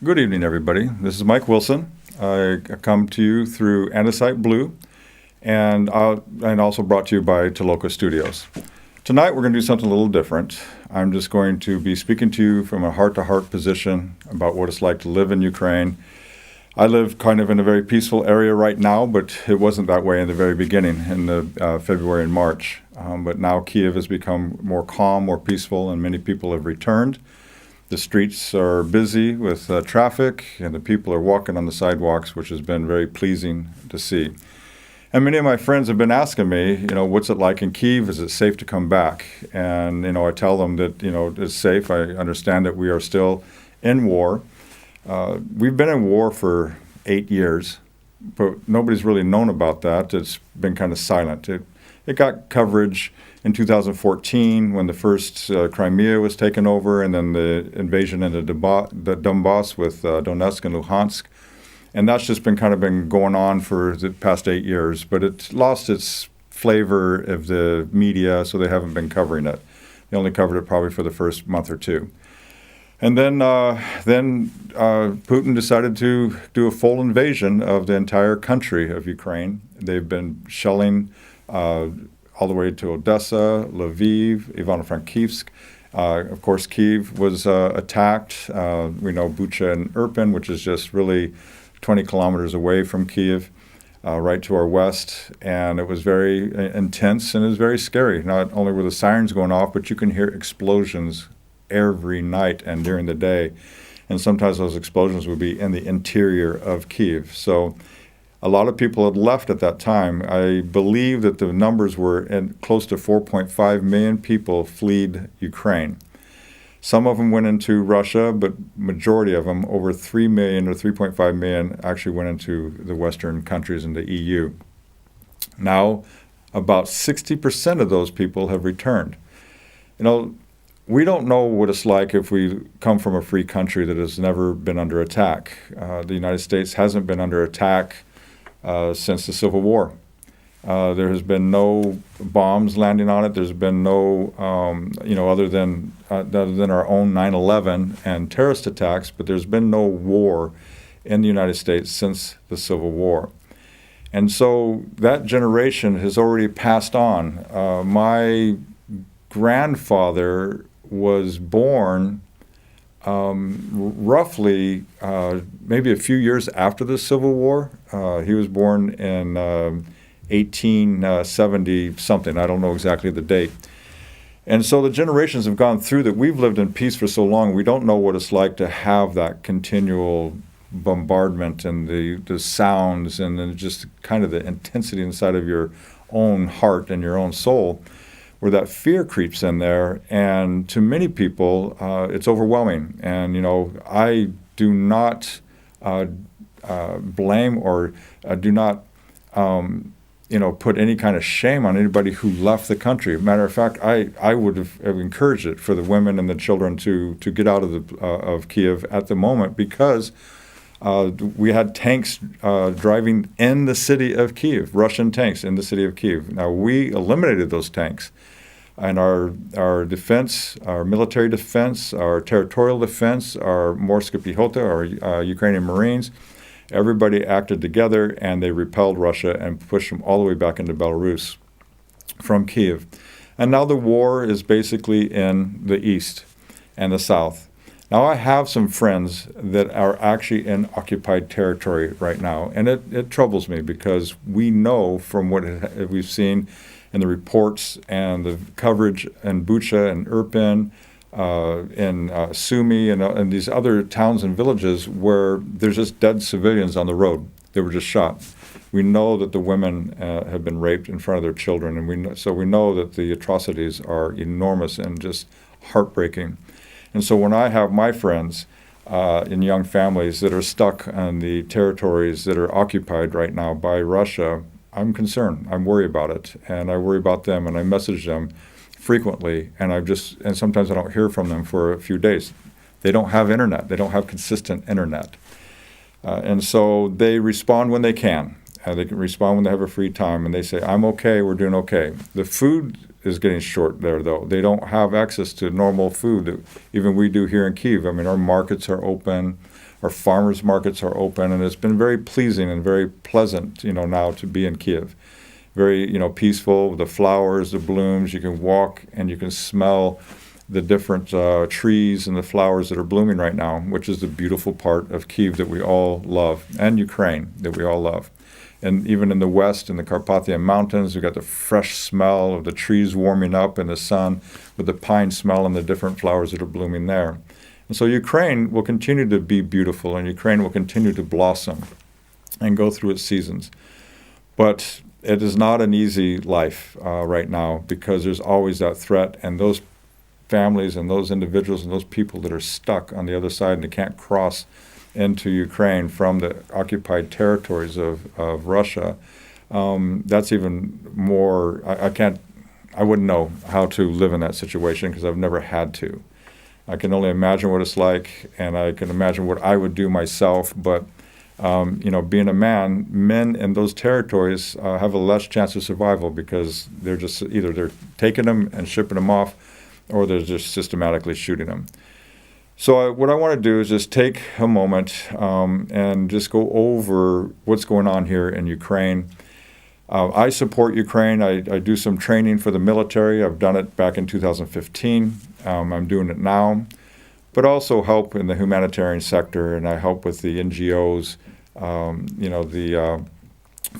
Good evening, everybody. This is Mike Wilson. I come to you through Andesite Blue and also brought to you by Toloka Studios. Tonight, we're going to do something a little different. I'm just going to be speaking to you from a heart-to-heart position about what it's like to live in Ukraine. I live kind of in a very peaceful area right now, but it wasn't that way in the very beginning, in the February and March. But now Kiev has become more calm, more peaceful, and many people have returned. The streets are busy with traffic, and the people are walking on the sidewalks, which has been very pleasing to see. And many of my friends have been asking me, what's it like in Kyiv? Is it safe to come back? And, I tell them that, it's safe. I understand that we are still in war. We've been in war for 8 years, but nobody's really known about that. It's been kind of silent. It got coverage in 2014 when the first Crimea was taken over, and then the invasion into the Donbass with Donetsk and Luhansk. And that's just been going on for the past 8 years, but it's lost its flavor of the media, so they haven't been covering it. They only covered it probably for the first month or two. And then Putin decided to do a full invasion of the entire country of Ukraine. They've been shelling all the way to Odessa, Lviv, Ivano-Frankivsk. Of course, Kyiv was attacked. We know Bucha and Irpin, which is just really 20 kilometers away from Kyiv, right to our west. And it was very intense, and it was very scary. Not only were the sirens going off, but you can hear explosions every night and during the day. And sometimes those explosions would be in the interior of Kyiv. So a lot of people had left at that time. I believe that the numbers were close to 4.5 million people fled Ukraine. Some of them went into Russia, but majority of them, over 3 million or 3.5 million, actually went into the Western countries in the EU. Now, about 60% of those people have returned. We don't know what it's like if we come from a free country that has never been under attack. The United States hasn't been under attack since the Civil War. There has been no bombs landing on it. There's been no, other than our own 9/11 and terrorist attacks, but there's been no war in the United States since the Civil War. And so that generation has already passed on. My grandfather was born roughly maybe a few years after the Civil War. He was born in 1870-something. I don't know exactly the date. And so the generations have gone through that. We've lived in peace for so long, we don't know what it's like to have that continual bombardment and the sounds and then just kind of the intensity inside of your own heart and your own soul, where that fear creeps in there. And to many people, it's overwhelming. And, I do not blame or do not, put any kind of shame on anybody who left the country. Matter of fact, I would have encouraged it for the women and the children to get out of Kiev at the moment, because we had tanks driving in the city of Kyiv, Russian tanks in the city of Kyiv. Now, we eliminated those tanks. And our defense, our military defense, our territorial defense, our Morska Piechota, our Ukrainian Marines, everybody acted together, and they repelled Russia and pushed them all the way back into Belarus from Kyiv. And now the war is basically in the east and the south. Now, I have some friends that are actually in occupied territory right now, and it troubles me, because we know from what we've seen in the reports and the coverage in Bucha and Irpin, in Sumy and these other towns and villages where there's just dead civilians on the road. They were just shot. We know that the women have been raped in front of their children, and we know that the atrocities are enormous and just heartbreaking. And so when I have my friends in young families that are stuck on the territories that are occupied right now by Russia, I'm concerned. I'm worried about it, and I worry about them, and I message them frequently, and sometimes I don't hear from them for a few days. They don't have internet. They don't have consistent internet. And so they respond when they can. They can respond when they have a free time, and they say, I'm okay, we're doing okay. The food is getting short there, though. They don't have access to normal food that even we do here in Kyiv. I mean, our markets are open. Our farmers markets are open, and it's been very pleasing and very pleasant, now to be in Kiev. Very, peaceful, the flowers, the blooms. You can walk and you can smell the different trees and the flowers that are blooming right now, which is the beautiful part of Kiev that we all love, and Ukraine that we all love. And even in the west, in the Carpathian Mountains, we've got the fresh smell of the trees warming up in the sun with the pine smell and the different flowers that are blooming there. And so Ukraine will continue to be beautiful, and Ukraine will continue to blossom and go through its seasons. But it is not an easy life right now, because there's always that threat, and those families and those individuals and those people that are stuck on the other side and they can't cross into Ukraine from the occupied territories of Russia. That's even more, I wouldn't know how to live in that situation, because I've never had to. I can only imagine what it's like, and I can imagine what I would do myself, but being a man, men in those territories have a less chance of survival, because they're just either they're taking them and shipping them off, or they're just systematically shooting them. So what I want to do is just take a moment and just go over what's going on here in Ukraine. I support Ukraine. I do some training for the military. I've done it back in 2015. I'm doing it now, but also help in the humanitarian sector, and I help with the NGOs, the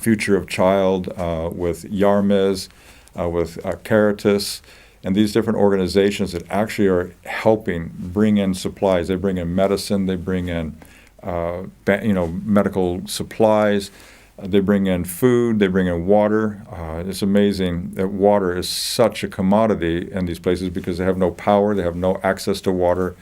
Future of Child, with Yarmiz, with Caritas, and these different organizations that actually are helping bring in supplies. They bring in medicine, they bring in medical supplies, they bring in food, they bring in water. It's amazing that water is such a commodity in these places, because they have no power, they have no access to water,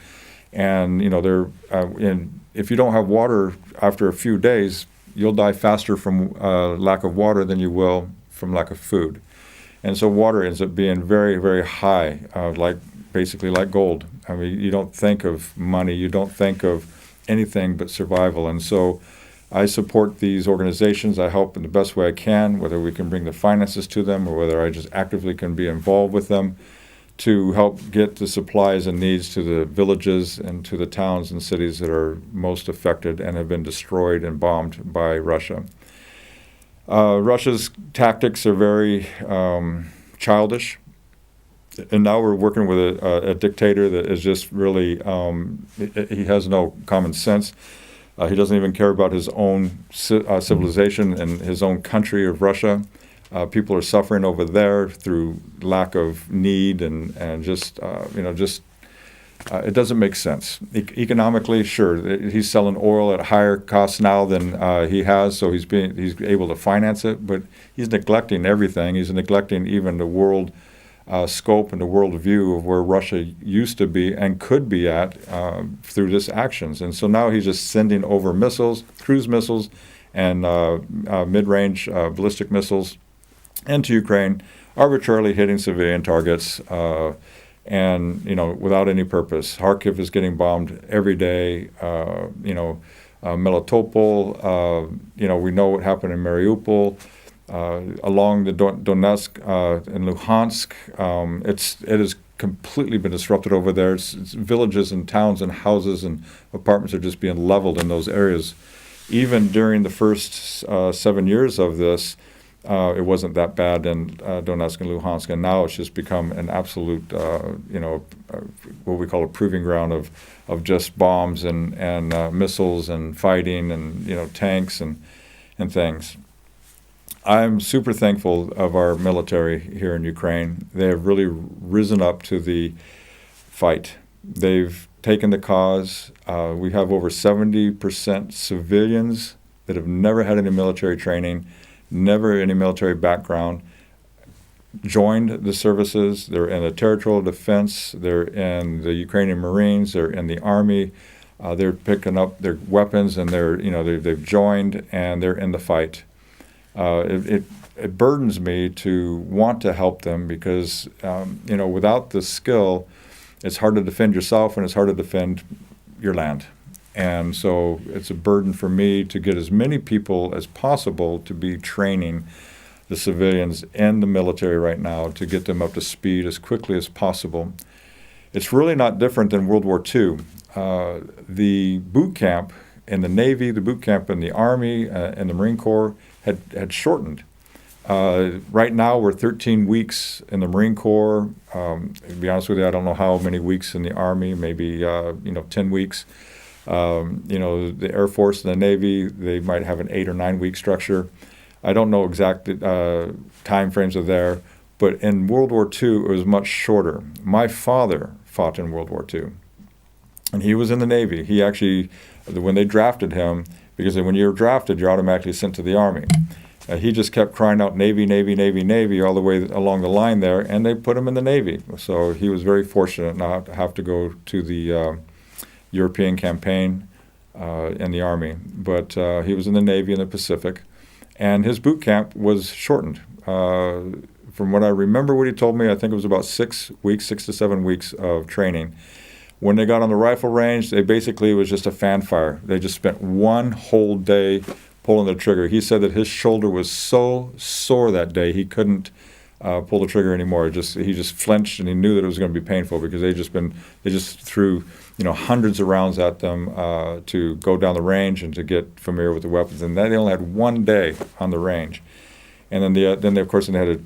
and if you don't have water after a few days, you'll die faster from lack of water than you will from lack of food. And so water ends up being very, very high, basically like gold. I mean, you don't think of money, you don't think of anything but survival. And so I support these organizations. I help in the best way I can, whether we can bring the finances to them or whether I just actively can be involved with them to help get the supplies and needs to the villages and to the towns and cities that are most affected and have been destroyed and bombed by Russia. Russia's tactics are very childish, and now we're working with a dictator that is just really, he has no common sense. He doesn't even care about his own civilization and his own country of Russia. People are suffering over there through lack of need and just it doesn't make sense. Economically, sure, he's selling oil at higher costs now than he has, so he's able to finance it, but he's neglecting everything. He's neglecting even the world scope and the world view of where Russia used to be and could be at through this actions. And so now he's just sending over missiles, cruise missiles, and mid-range ballistic missiles into Ukraine, arbitrarily hitting civilian targets, and without any purpose. Kharkiv is getting bombed every day. Melitopol. We know what happened in Mariupol. Along the Donetsk and Luhansk, it has completely been disrupted over there. It's villages and towns and houses and apartments are just being leveled in those areas. Even during the first 7 years of this, it wasn't that bad in Donetsk and Luhansk, and now it's just become an absolute, what we call a proving ground of just bombs and missiles and fighting and tanks and things. I'm super thankful of our military here in Ukraine. They have really risen up to the fight. They've taken the cause. We have over 70% civilians that have never had any military training, never any military background, joined the services. They're in the territorial defense. They're in the Ukrainian Marines. They're in the Army. They're picking up their weapons, and they've joined, and they're in the fight. It burdens me to want to help them because, without the skill, it's hard to defend yourself and it's hard to defend your land. And so it's a burden for me to get as many people as possible to be training the civilians and the military right now to get them up to speed as quickly as possible. It's really not different than World War II. The boot camp in the Navy, the boot camp in the Army, and the Marine Corps had shortened. Right now, we're 13 weeks in the Marine Corps. To be honest with you, I don't know how many weeks in the Army, maybe 10 weeks. The Air Force and the Navy, they might have an 8 or 9 week structure. I don't know exact time frames are there, but in World War II, it was much shorter. My father fought in World War II, and he was in the Navy. He actually, when they drafted him, because when you're drafted, you're automatically sent to the Army. He just kept crying out Navy, Navy, Navy, Navy all the way along the line there, and they put him in the Navy. So he was very fortunate not to have to go to the European campaign in the Army. But he was in the Navy in the Pacific, and his boot camp was shortened. From what I remember what he told me, I think it was about 6 to 7 weeks of training. When they got on the rifle range, it was just a fanfare. They just spent one whole day pulling the trigger. He said that his shoulder was so sore that day he couldn't pull the trigger anymore. He just flinched, and he knew that it was going to be painful because they just threw hundreds of rounds at them to go down the range and to get familiar with the weapons. And they only had one day on the range. And then they had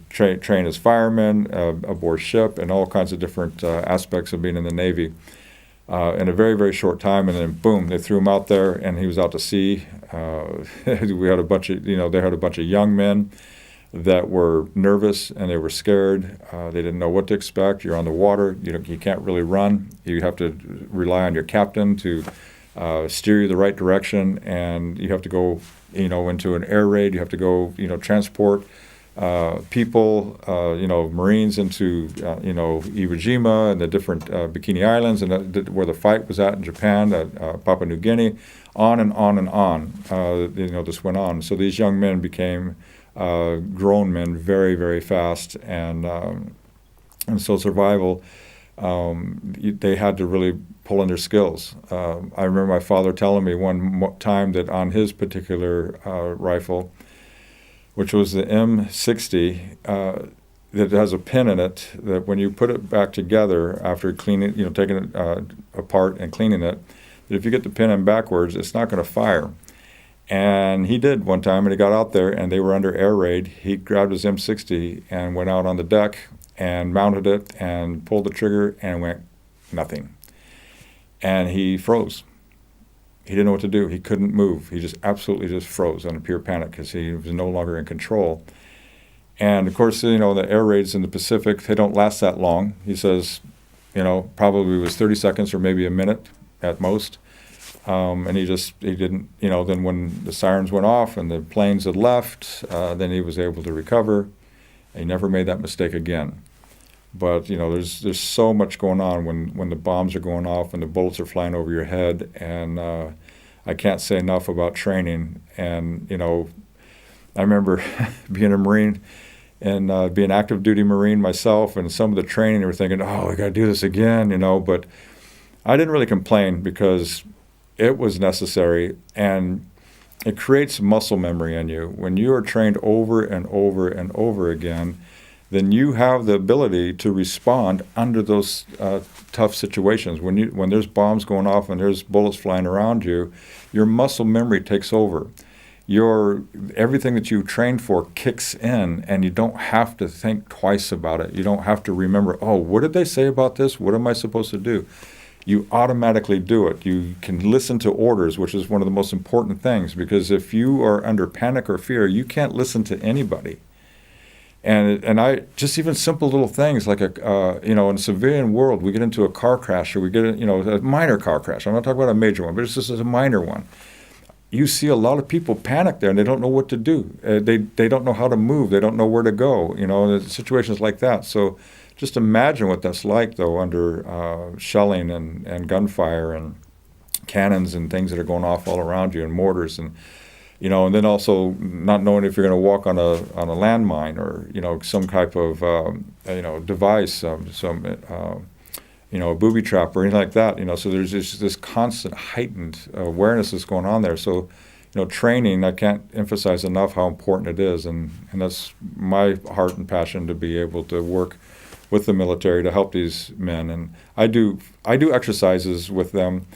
to train as firemen aboard ship and all kinds of different aspects of being in the Navy. In a very, very short time, and then boom, they threw him out there, and he was out to sea. We had they had a bunch of young men that were nervous and they were scared. They didn't know what to expect. You're on the water. You can't really run. You have to rely on your captain to steer you the right direction, and you have to go, into an air raid. You have to go, transport people, Marines into, Iwo Jima and the different Bikini Islands and where the fight was at in Japan, Papua New Guinea, on and on and on. This went on. So these young men became grown men very, very fast, and so survival, they had to really pull in their skills. I remember my father telling me one time that on his particular rifle, which was the M60, that has a pin in it that when you put it back together after cleaning, taking it apart and cleaning it, that if you get the pin in backwards, it's not going to fire. And he did one time, and he got out there, and they were under air raid. He grabbed his M60 and went out on the deck and mounted it and pulled the trigger and went nothing. And he froze. He didn't know what to do. He couldn't move. He just absolutely just froze in pure panic because he was no longer in control. And of course, the air raids in the Pacific, they don't last that long. He says, probably was 30 seconds or maybe a minute at most. And he didn't, then when the sirens went off and the planes had left, then he was able to recover. He never made that mistake again. But, there's so much going on when the bombs are going off and the bullets are flying over your head. And I can't say enough about training. And, I remember being a Marine and being an active duty Marine myself, and some of the training, they were thinking, oh, we got to do this again, but I didn't really complain because it was necessary, and it creates muscle memory in you. When you are trained over and over and over again, then you have the ability to respond under those tough situations. When there's bombs going off and there's bullets flying around you, your muscle memory takes over. Everything that you trained for kicks in, and you don't have to think twice about it. You don't have to remember, oh, what did they say about this? What am I supposed to do? You automatically do it. You can listen to orders, which is one of the most important things, because if you are under panic or fear, you can't listen to anybody. And I just even simple little things like in a civilian world, we get into a car crash, or we get a minor car crash. I'm not talking about a major one, but it's just a minor one. You see a lot of people panic there, and they don't know what to do. They don't know how to move. They don't know where to go. Situations like that. So just imagine what that's like, though, under shelling and gunfire and cannons and things that are going off all around you, and mortars, and and then also not knowing if you're going to walk on a landmine or some type of device, a booby trap or anything like that. So there's just this constant heightened awareness that's going on there. So training, I can't emphasize enough how important it is, and that's my heart and passion, to be able to work with the military to help these men. And I do exercises with them.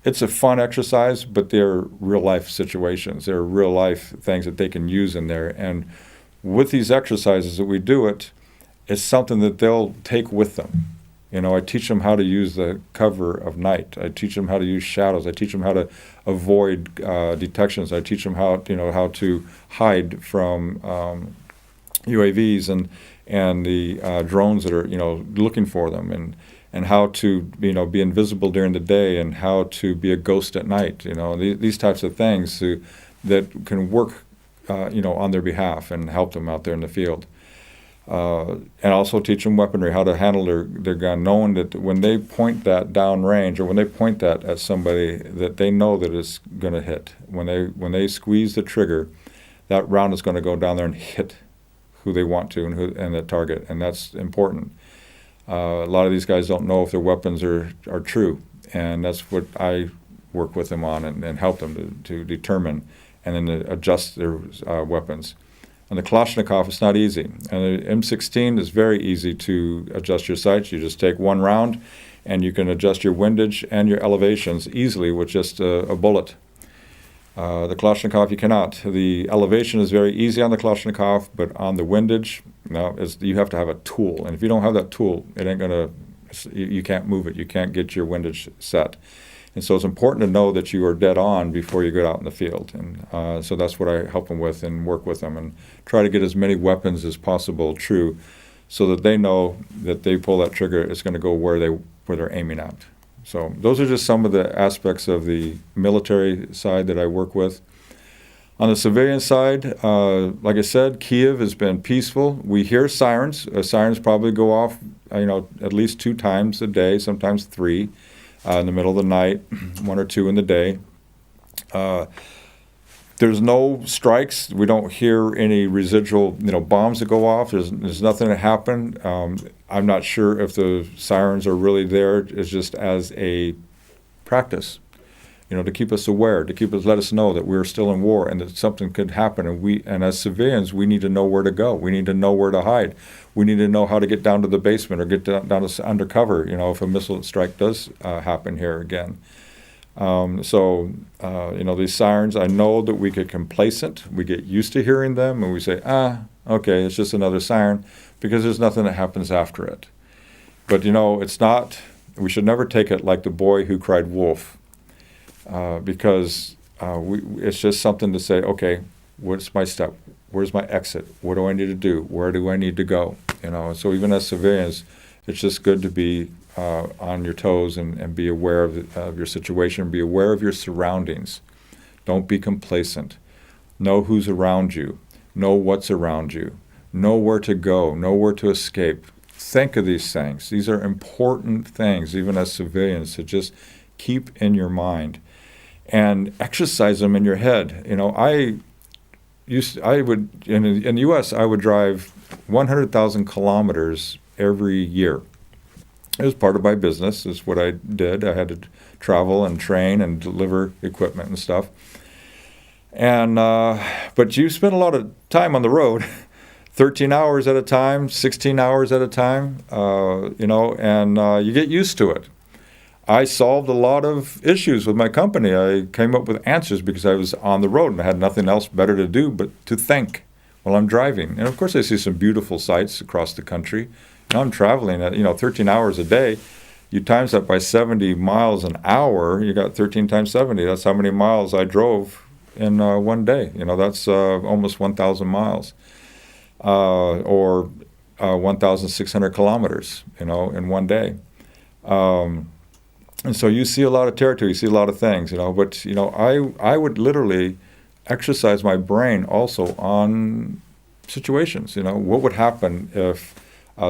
it's a fun exercise, but they're real life situations. They're real life things that they can use in there. And with these exercises that we do it's something that they'll take with them. I teach them how to use the cover of night. I teach them how to use shadows. I teach them how to avoid detections. I teach them how to hide from UAVs and the drones that are looking for them, and how to be invisible during the day, and how to be a ghost at night. These types of things that can work on their behalf and help them out there in the field. And also teach them weaponry, how to handle their gun, knowing that when they point that down range, or when they point that at somebody, that they know that it's going to hit. When they squeeze the trigger, that round is going to go down there and hit who they want to and the target, and that's important. A lot of these guys don't know if their weapons are true, and that's what I work with them on and help them to determine and then to adjust their weapons. On the Kalashnikov, it's not easy. And the M16 is very easy to adjust your sights. You just take one round, and you can adjust your windage and your elevations easily with just a bullet. The Kalashnikov, you cannot. The elevation is very easy on the Kalashnikov, but on the windage, you have to have a tool. And if you don't have that tool, it ain't gonna. You can't move it. You can't get your windage set. And so it's important to know that you are dead on before you get out in the field. And so that's what I help them with and work with them, and try to get as many weapons as possible true, so that they know that they pull that trigger, it's going to go where they're aiming at. So those are just some of the aspects of the military side that I work with. On the civilian side, like I said, Kiev has been peaceful. We hear sirens. Sirens probably go off, at least 2 times a day, sometimes 3. In the middle of the night, 1 or 2 in the day. There's no strikes. We don't hear any residual, bombs that go off. There's nothing that happened. I'm not sure if the sirens are really there. It's just as a practice, to keep us aware, let us know that we're still in war and that something could happen. And as civilians, we need to know where to go. We need to know where to hide. We need to know how to get down to the basement or get down to undercover, if a missile strike does happen here again. These sirens, I know that we get complacent. We get used to hearing them, and we say, okay, it's just another siren, because there's nothing that happens after it. But, it's not, we should never take it like the boy who cried wolf, because it's just something to say, okay, what's my step? Where's my exit? What do I need to do? Where do I need to go? So even as civilians, it's just good to be on your toes and be aware of your situation, be aware of your surroundings. Don't be complacent. Know who's around you. Know what's around you. Know where to go. Know where to escape. Think of these things. These are important things, even as civilians, to just keep in your mind and exercise them in your head. I would in the U.S. I would drive 100,000 kilometers every year. It was part of my business. It's what I did. I had to travel and train and deliver equipment and stuff. And but you spend a lot of time on the road, 13 hours at a time, 16 hours at a time, and you get used to it. I solved a lot of issues with my company. I came up with answers because I was on the road and I had nothing else better to do but to think while I'm driving. And of course I see some beautiful sights across the country. Now I'm traveling at 13 hours a day. You times that by 70 miles an hour, you got 13 times 70. That's how many miles I drove in one day. That's almost 1,000 miles, or 1,600 kilometers, in one day. And so you see a lot of territory, you see a lot of things, but, I would literally exercise my brain also on situations. What would happen if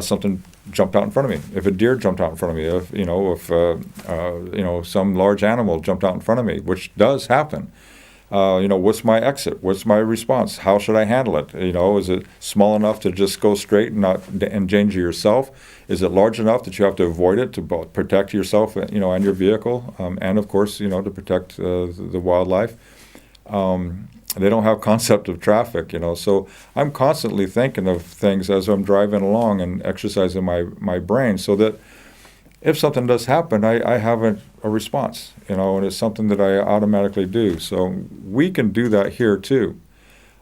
something jumped out in front of me, if a deer jumped out in front of me, if some large animal jumped out in front of me, which does happen. What's my exit? What's my response? How should I handle it? Is it small enough to just go straight and not endanger yourself? Is it large enough that you have to avoid it to protect yourself, and your vehicle, and of course, to protect the wildlife? They don't have concept of traffic, So I'm constantly thinking of things as I'm driving along and exercising my brain, so that if something does happen, I have a a response, and it's something that I automatically do. So we can do that here too.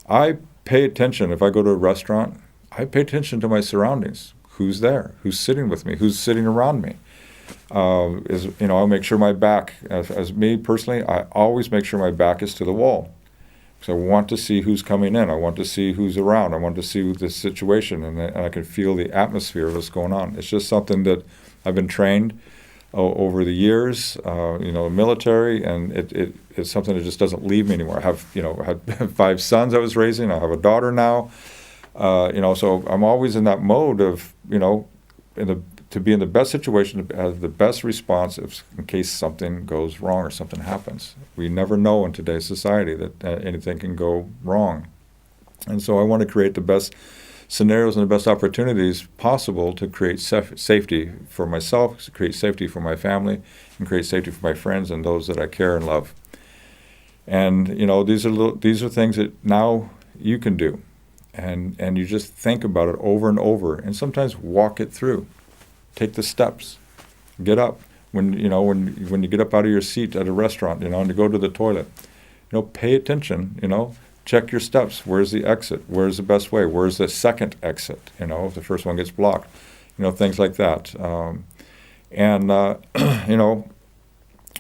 I pay attention if I go to a restaurant. I pay attention to my surroundings. Who's there? Who's sitting with me? Who's sitting around me? I'll make sure my back, as me personally, I always make sure my back is to the wall. So I want to see who's coming in. I want to see who's around. I want to see the situation, and I can feel the atmosphere of what's going on. It's just something that I've been trained over the years, military, and it's something that just doesn't leave me anymore. I had 5 sons I was raising. I have a daughter now. So I'm always in that mode of, to be in the best situation, to have the best response in case something goes wrong or something happens. We never know in today's society that anything can go wrong. And so I want to create the best scenarios and the best opportunities possible to create safety for myself, to create safety for my family, and create safety for my friends and those that I care and love. And, these are things that now you can do. And you just think about it over and over, and sometimes walk it through. Take the steps. Get up. When you get up out of your seat at a restaurant, and to go to the toilet, pay attention, check your steps. Where's the exit? Where's the best way? Where's the second exit? If the first one gets blocked, things like that.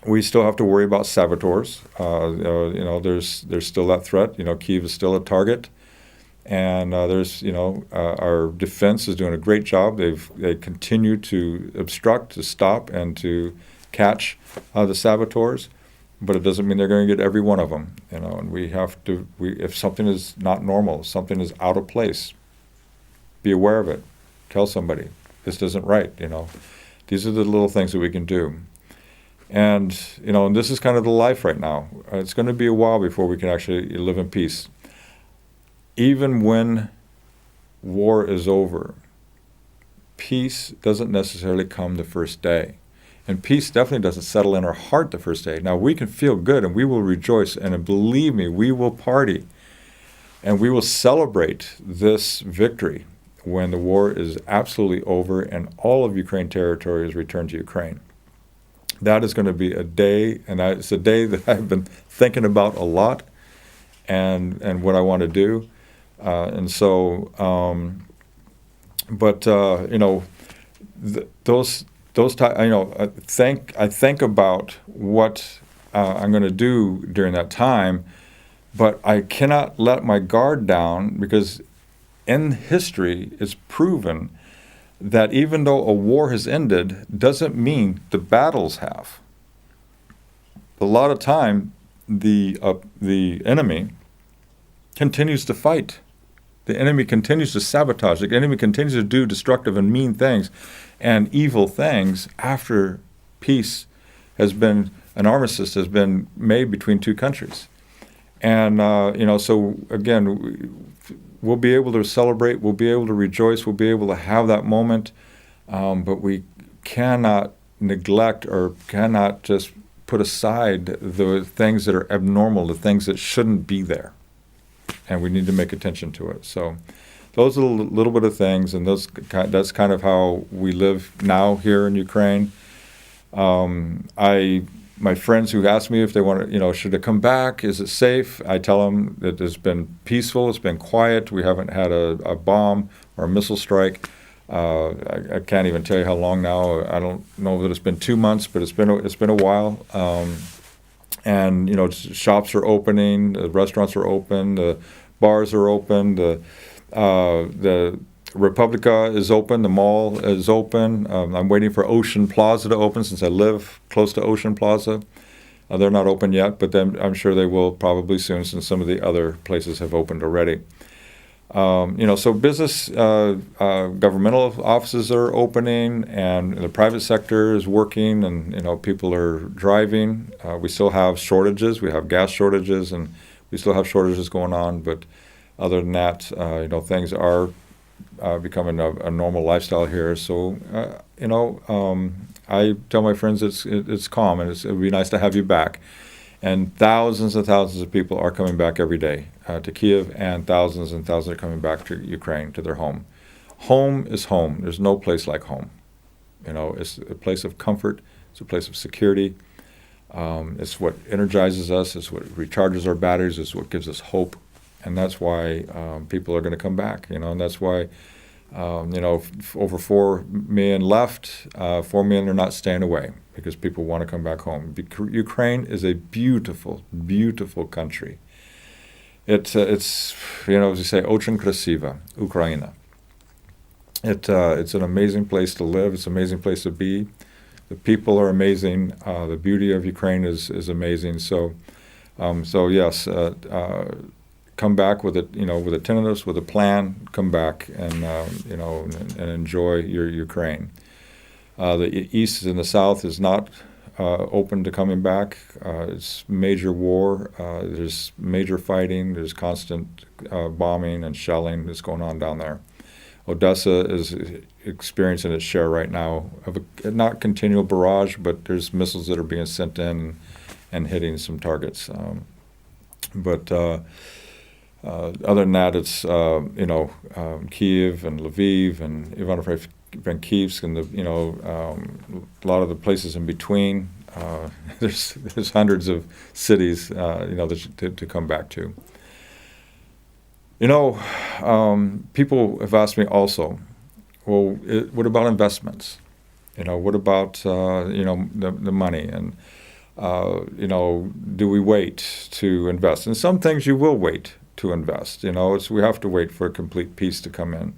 We still have to worry about saboteurs. There's still that threat. Kyiv is still a target. And our defense is doing a great job. They continue to obstruct, to stop, and to catch the saboteurs. But it doesn't mean they're going to get every one of them. And we have to. If something is not normal, something is out of place, be aware of it. Tell somebody this isn't right. These are the little things that we can do. And and this is kind of the life right now. It's going to be a while before we can actually live in peace. Even when war is over, peace doesn't necessarily come the first day. And peace definitely doesn't settle in our heart the first day. Now, we can feel good, and we will rejoice, and believe me, we will party, and we will celebrate this victory when the war is absolutely over and all of Ukraine territory is returned to Ukraine. That is going to be a day, and it's a day that I've been thinking about a lot, and what I want to do. I think about what I'm going to do during that time, but I cannot let my guard down, because in history it's proven that even though a war has ended, doesn't mean the battles have. A lot of time, the enemy continues to fight. The enemy continues to sabotage. The enemy continues to do destructive and mean things and evil things after peace has been, an armistice has been made between 2 countries. And, so again, we'll be able to celebrate, we'll be able to rejoice, we'll be able to have that moment, but we cannot neglect or cannot just put aside the things that are abnormal, the things that shouldn't be there. And we need to make attention to it. So those are a little bit of things, and that's kind of how we live now here in Ukraine. My friends who ask me if they want to, should they come back? Is it safe? I tell them that it's been peaceful, it's been quiet. We haven't had a bomb or a missile strike. I can't even tell you how long now. I don't know that it's been 2 months, but it's been a while. And shops are opening, the restaurants are open, the bars are open, the Republica is open, the mall is open. I'm waiting for Ocean Plaza to open, since I live close to Ocean Plaza. They're not open yet, but then I'm sure they will probably soon, since some of the other places have opened already. So business, governmental offices are opening, and the private sector is working, and people are driving. We still have shortages. We have gas shortages, and we still have shortages going on. But other than that, things are becoming a normal lifestyle here. So, I tell my friends it's calm, and it would be nice to have you back. And thousands of people are coming back every day to Kyiv, and thousands are coming back to Ukraine, to their home. Home is home. There's no place like home. It's a place of comfort. It's a place of security. It's what energizes us. It's what recharges our batteries. It's what gives us hope. And that's why people are going to come back, and that's why, over 4 million left, 4 million are not staying away because people want to come back home. Ukraine is a beautiful, beautiful country. It's as you say, очень красиво, Ukraina. It's an amazing place to live. It's an amazing place to be. The people are amazing. The beauty of Ukraine is amazing. So yes, come back with it, with a tenderness, with a plan. Come back and enjoy your Ukraine. The East and the South is not open to coming back. It's major war. There's major fighting. There's constant bombing and shelling that's going on down there. Odessa is experiencing its share right now of not continual barrage, but there's missiles that are being sent in and hitting some targets. But other than that, it's Kiev and Lviv and Ivano-Frankivsk and a lot of the places in between. There's hundreds of cities to come back to. People have asked me also, well, what about investments? What about the money? And do we wait to invest? And some things you will wait to invest. We have to wait for a complete peace to come in.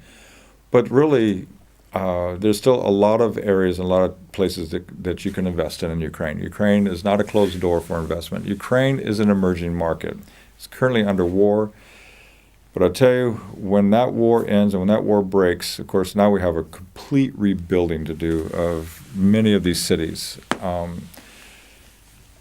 But really, there's still a lot of areas and a lot of places that you can invest in Ukraine. Ukraine is not a closed door for investment. Ukraine is an emerging market. It's currently under war. But I tell you, when that war ends and when that war breaks, of course, now we have a complete rebuilding to do of many of these cities.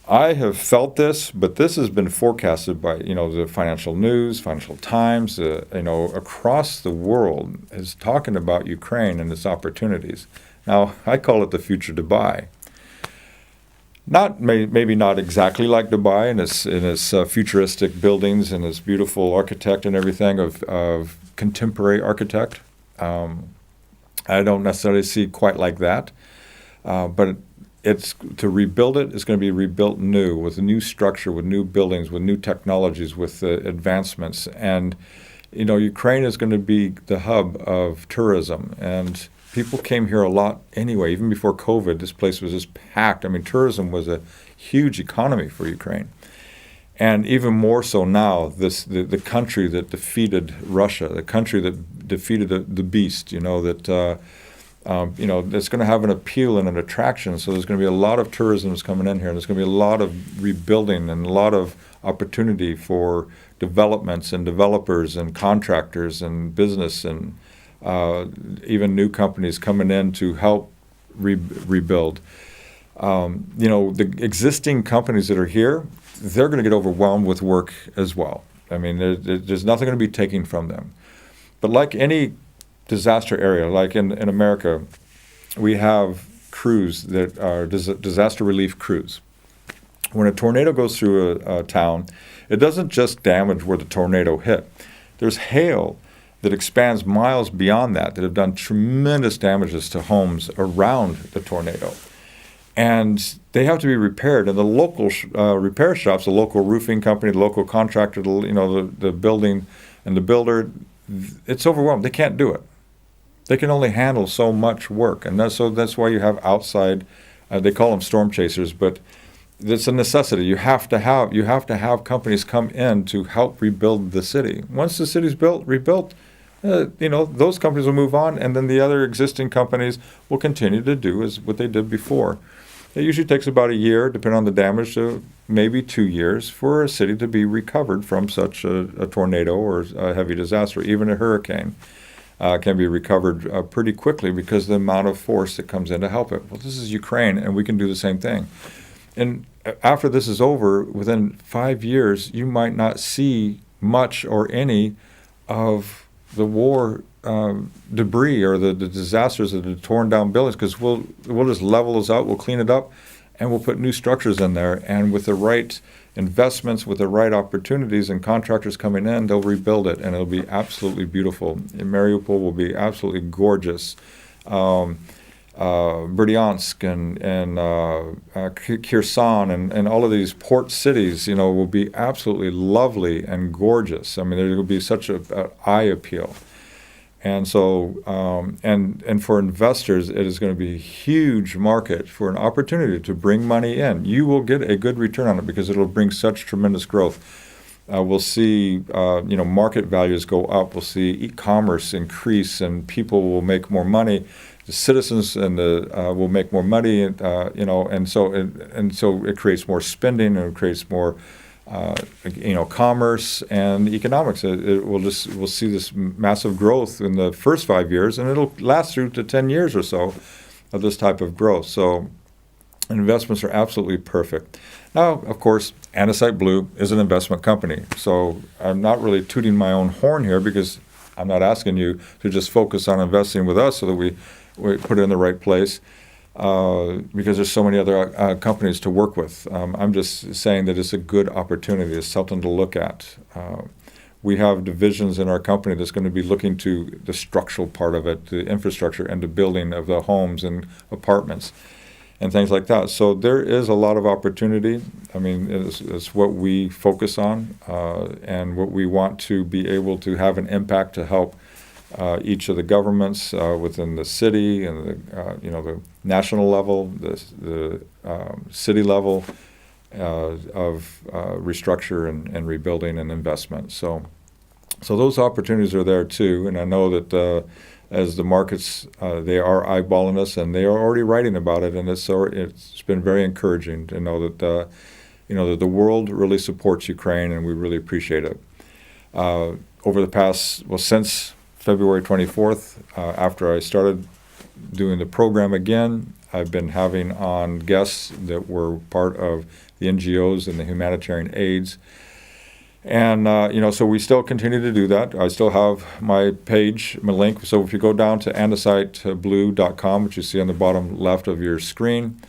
I have felt this, but this has been forecasted by, the Financial News, Financial Times, across the world is talking about Ukraine and its opportunities. Now, I call it the future Dubai. Maybe not exactly like Dubai in its futuristic buildings and its beautiful architect and everything of contemporary architect. I don't necessarily see quite like that, but it's to rebuild it. It's going to be rebuilt new with a new structure, with new buildings, with new technologies, with advancements, and Ukraine is going to be the hub of tourism and. People came here a lot anyway. Even before COVID, this place was just packed. I mean, tourism was a huge economy for Ukraine. And even more so now, the country that defeated Russia, the country that defeated the beast, that's going to have an appeal and an attraction. So there's going to be a lot of tourism that's coming in here. And there's going to be a lot of rebuilding and a lot of opportunity for developments and developers and contractors and business and even new companies coming in to help rebuild. The existing companies that are here, they're going to get overwhelmed with work as well. I mean, there's nothing going to be taken from them. But like any disaster area, like in America, we have crews that are disaster relief crews. When a tornado goes through a town, it doesn't just damage where the tornado hit. There's hail that expands miles beyond that have done tremendous damages to homes around the tornado. And they have to be repaired. And the local repair shops, the local roofing company, the local contractor, the building and the builder, it's overwhelmed. They can't do it. They can only handle so much work. And that's why you have outside, they call them storm chasers, but it's a necessity. You have to have companies come in to help rebuild the city. Once the city's rebuilt, those companies will move on, and then the other existing companies will continue to do as what they did before. It usually takes about a year, depending on the damage, to maybe 2 years for a city to be recovered from such a tornado or a heavy disaster. Even a hurricane can be recovered pretty quickly because of the amount of force that comes in to help it. Well, this is Ukraine, and we can do the same thing. And after this is over, within 5 years, you might not see much or any of the war debris or the disasters of the torn down buildings, because we'll just level those out, we'll clean it up, and we'll put new structures in there. And with the right investments, with the right opportunities and contractors coming in, they'll rebuild it, and it'll be absolutely beautiful. And Mariupol will be absolutely gorgeous. Berdyansk and Kherson and all of these port cities, will be absolutely lovely and gorgeous. I mean, there will be such a eye appeal. And so, and for investors, it is going to be a huge market for an opportunity to bring money in. You will get a good return on it because it'll bring such tremendous growth. We'll see, market values go up. We'll see e-commerce increase, and people will make more money. The citizens will make more money, and so it creates more spending, and it creates more, commerce and economics. We'll see this massive growth in the first 5 years, and it'll last through to 10 years or so of this type of growth. So investments are absolutely perfect. Now, of course, Andesite Blue is an investment company, so I'm not really tooting my own horn here because I'm not asking you to just focus on investing with us so that we put it in the right place, because there's so many other companies to work with. I'm just saying that it's a good opportunity. It's something to look at. We have divisions in our company that's going to be looking to the structural part of it, the infrastructure, and the building of the homes and apartments and things like that. So there is a lot of opportunity. I mean, it's what we focus on, and what we want to be able to have an impact to help each of the governments within the city and the national level, the city level of restructure and rebuilding and investment. So those opportunities are there too, and I know that as the markets, they are eyeballing us, and they are already writing about it, and it's been very encouraging to know that that the world really supports Ukraine, and we really appreciate it. Over the past, since February 24th, after I started doing the program again, I've been having on guests that were part of the NGOs and the humanitarian aids. And, so we still continue to do that. I still have my page, my link. So if you go down to andesiteblue.com, which you see on the bottom left of your screen,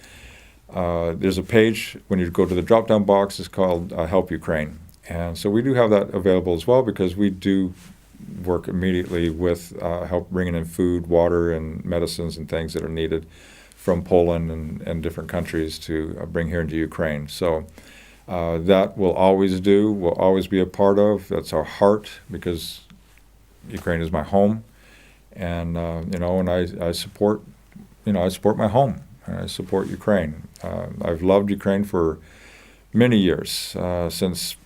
there's a page. When you go to the drop-down box, it's called Help Ukraine. And so we do have that available as well, because we do work immediately with help bringing in food, water, and medicines and things that are needed from Poland and different countries to bring here into Ukraine. So that we'll always be a part of. That's our heart, because Ukraine is my home, and and I support my home, and I support Ukraine. I've loved Ukraine for many years, since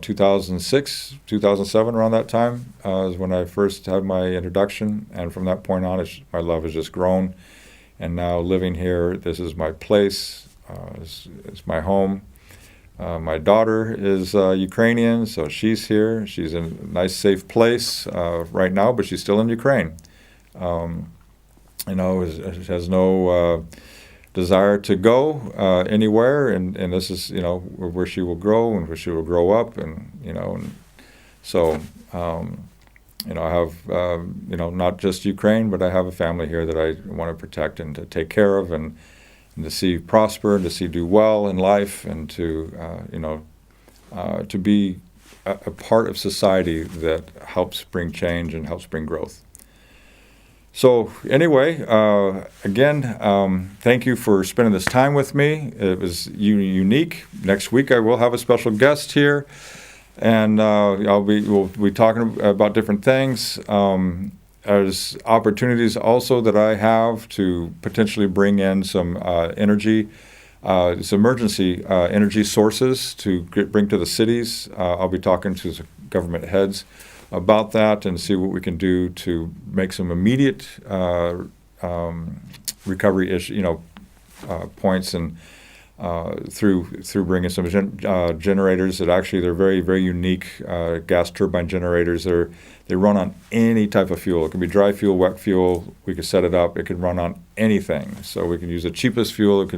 2006, 2007, around that time is when I first had my introduction, and from that point on, my love has just grown. And now living here, this is my place. It's my home. My daughter is Ukrainian, so she's here. She's in a nice, safe place right now, but she's still in Ukraine. Has no desire to go anywhere, and this is where she will grow and where she will grow up, and so I have not just Ukraine, but I have a family here that I want to protect and to take care of, and to see prosper, and to see do well in life, and to to be a part of society that helps bring change and helps bring growth. So anyway, again, thank you for spending this time with me. It was unique. Next week I will have a special guest here, and we'll be talking about different things. There's opportunities also that I have to potentially bring in some energy, some emergency energy sources to bring to the cities. I'll be talking to the government heads about that and see what we can do to make some immediate recovery points, and through bringing some generators that actually they're very, very unique gas turbine generators. They run on any type of fuel. It can be dry fuel, wet fuel. We can set it up. It can run on anything. So we can use the cheapest fuel.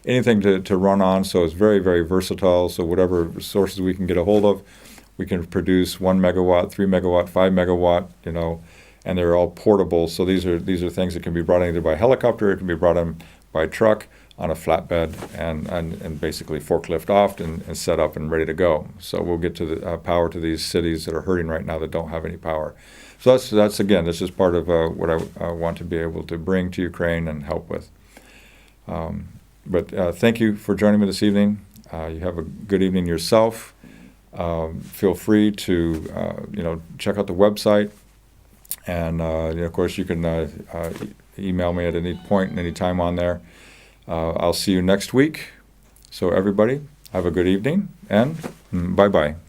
Anything to run on. So it's very, very versatile. So whatever sources we can get a hold of, we can produce 1 megawatt, 3 megawatt, 5 megawatt, and they're all portable. So these are things that can be brought in either by helicopter, it can be brought in by truck on a flatbed, and basically forklift off and set up and ready to go. So we'll get to the power to these cities that are hurting right now that don't have any power. So that's again, this is part of what I want to be able to bring to Ukraine and help with. But thank you for joining me this evening. You have a good evening yourself. Feel free to check out the website, and of course you can email me at any point and any time on there. I'll see you next week. So everybody, have a good evening, and bye-bye.